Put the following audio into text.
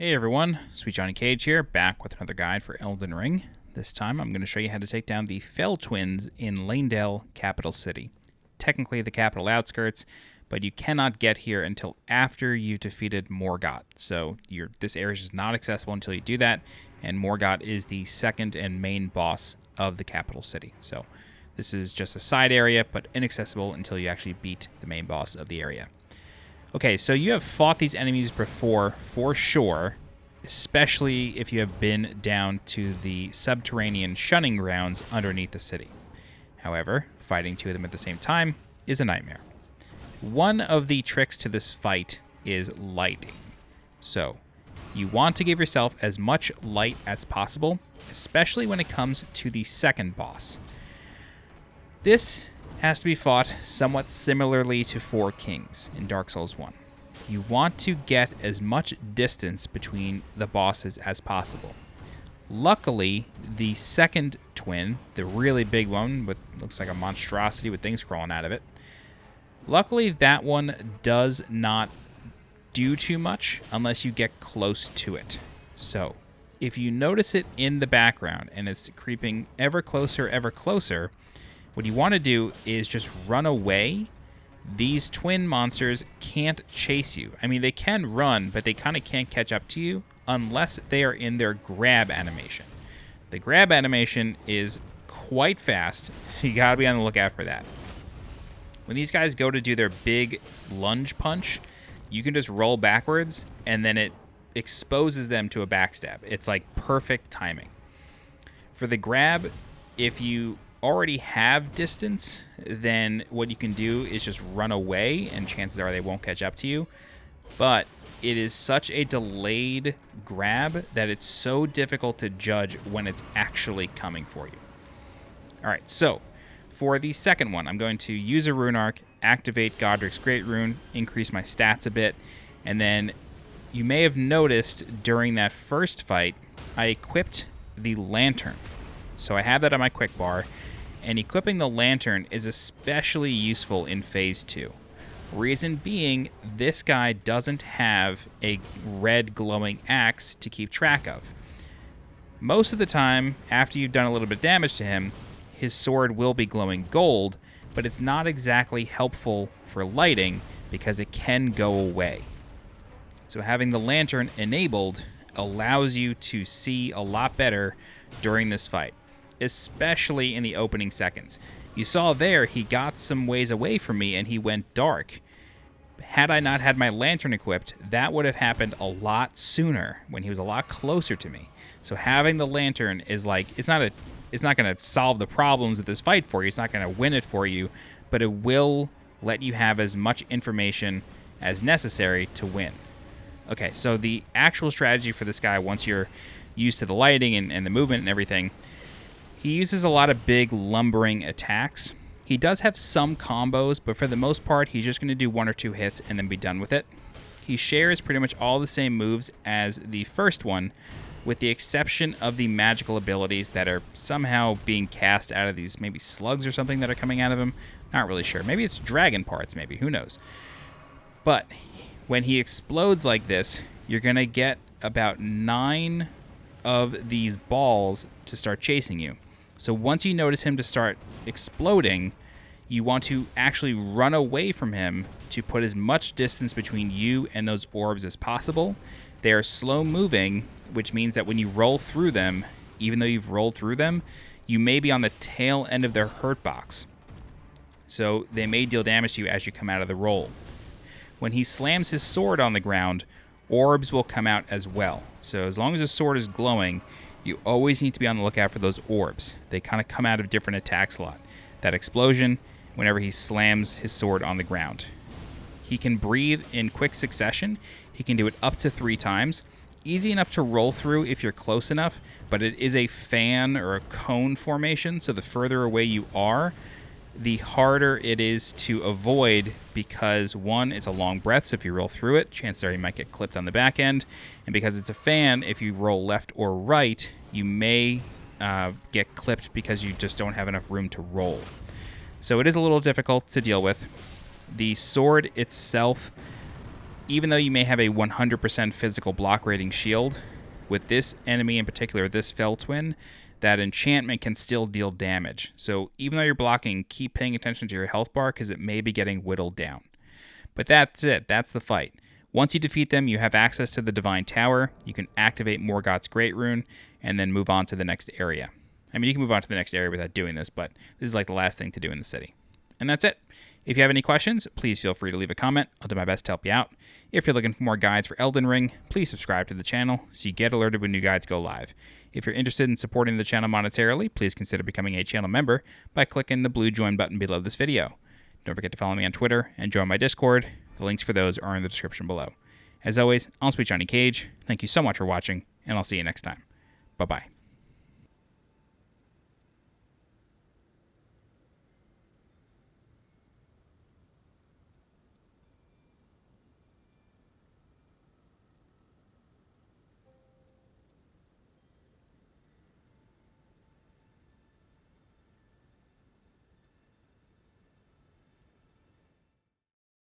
Hey everyone, SweetJohnnyCage here, back with another guide for Elden Ring. This time I'm going to show you how to take down the Fell Twins in Leyndell, capital city. Technically the capital outskirts, but you cannot get here until after you've defeated Morgott. So this area is just not accessible until you do that, and Morgott is the second and main boss of the capital city. So this is just a side area, but inaccessible until you actually beat the main boss of the area. Okay, so you have fought these enemies before, for sure, especially if you have been down to the subterranean shunning grounds underneath the city. However, fighting two of them at the same time is a nightmare. One of the tricks to this fight is lighting. So, you want to give yourself as much light as possible, especially when it comes to the second boss. This has to be fought somewhat similarly to Four Kings in Dark Souls 1. You want to get as much distance between the bosses as possible. Luckily, the second twin, the really big one with looks like a monstrosity with things crawling out of it, luckily that one does not do too much unless you get close to it. So, if you notice it in the background and it's creeping ever closer, what you want to do is just run away. These twin monsters can't chase you. I mean, they can run, but they kind of can't catch up to you unless they are in their grab animation. The grab animation is quite fast, so you gotta be on the lookout for that. When these guys go to do their big lunge punch, you can just roll backwards, and then it exposes them to a backstab. It's like perfect timing. For the grab, if you already have distance, then what you can do is just run away, and chances are they won't catch up to you. But it is such a delayed grab that it's so difficult to judge when it's actually coming for you. Alright, so for the second one, I'm going to use a rune arc, activate Godric's Great Rune, increase my stats a bit, and then you may have noticed during that first fight, I equipped the lantern. So I have that on my quick bar, and equipping the lantern is especially useful in Phase 2. Reason being, this guy doesn't have a red glowing axe to keep track of. Most of the time, after you've done a little bit of damage to him, his sword will be glowing gold, but it's not exactly helpful for lighting because it can go away. So having the lantern enabled allows you to see a lot better during this fight, especially in the opening seconds. You saw there, he got some ways away from me and he went dark. Had I not had my lantern equipped, that would have happened a lot sooner when he was a lot closer to me. So having the lantern is like, it's not going to solve the problems of this fight for you, it's not going to win it for you, but it will let you have as much information as necessary to win. Okay, so the actual strategy for this guy, once you're used to the lighting and the movement and everything, he uses a lot of big lumbering attacks. He does have some combos, but for the most part, he's just going to do one or two hits and then be done with it. He shares pretty much all the same moves as the first one, with the exception of the magical abilities that are somehow being cast out of these maybe slugs or something that are coming out of him. Not really sure. Maybe it's dragon parts, maybe. Who knows? But when he explodes like this, you're going to get about 9 of these balls to start chasing you. So once you notice him to start exploding, you want to actually run away from him to put as much distance between you and those orbs as possible. They are slow moving, which means that when you roll through them, even though you've rolled through them, you may be on the tail end of their hurt box. So they may deal damage to you as you come out of the roll. When he slams his sword on the ground, orbs will come out as well. So as long as his sword is glowing, you always need to be on the lookout for those orbs. They kind of come out of different attacks a lot. That explosion, whenever he slams his sword on the ground. He can breathe in quick succession. He can do it up to 3 times. Easy enough to roll through if you're close enough, but it is a fan or a cone formation, so the further away you are, the harder it is to avoid because, one, it's a long breath, so if you roll through it, chances are you might get clipped on the back end. And because it's a fan, if you roll left or right, you may get clipped because you just don't have enough room to roll. So it is a little difficult to deal with. The sword itself even though you may have a 100% physical block rating shield, with this enemy in particular, this Fell Twin, that enchantment can still deal damage. So even though you're blocking, keep paying attention to your health bar because it may be getting whittled down. But that's it. That's the fight. Once you defeat them, you have access to the Divine Tower. You can activate Morgoth's Great Rune and then move on to the next area. I mean, you can move on to the next area without doing this, but this is like the last thing to do in the city. And that's it. If you have any questions, please feel free to leave a comment. I'll do my best to help you out. If you're looking for more guides for Elden Ring, please subscribe to the channel so you get alerted when new guides go live. If you're interested in supporting the channel monetarily, please consider becoming a channel member by clicking the blue join button below this video. Don't forget to follow me on Twitter and join my Discord. The links for those are in the description below. As always, I'm SweetJohnnyCage. Thank you so much for watching, and I'll see you next time. Bye-bye.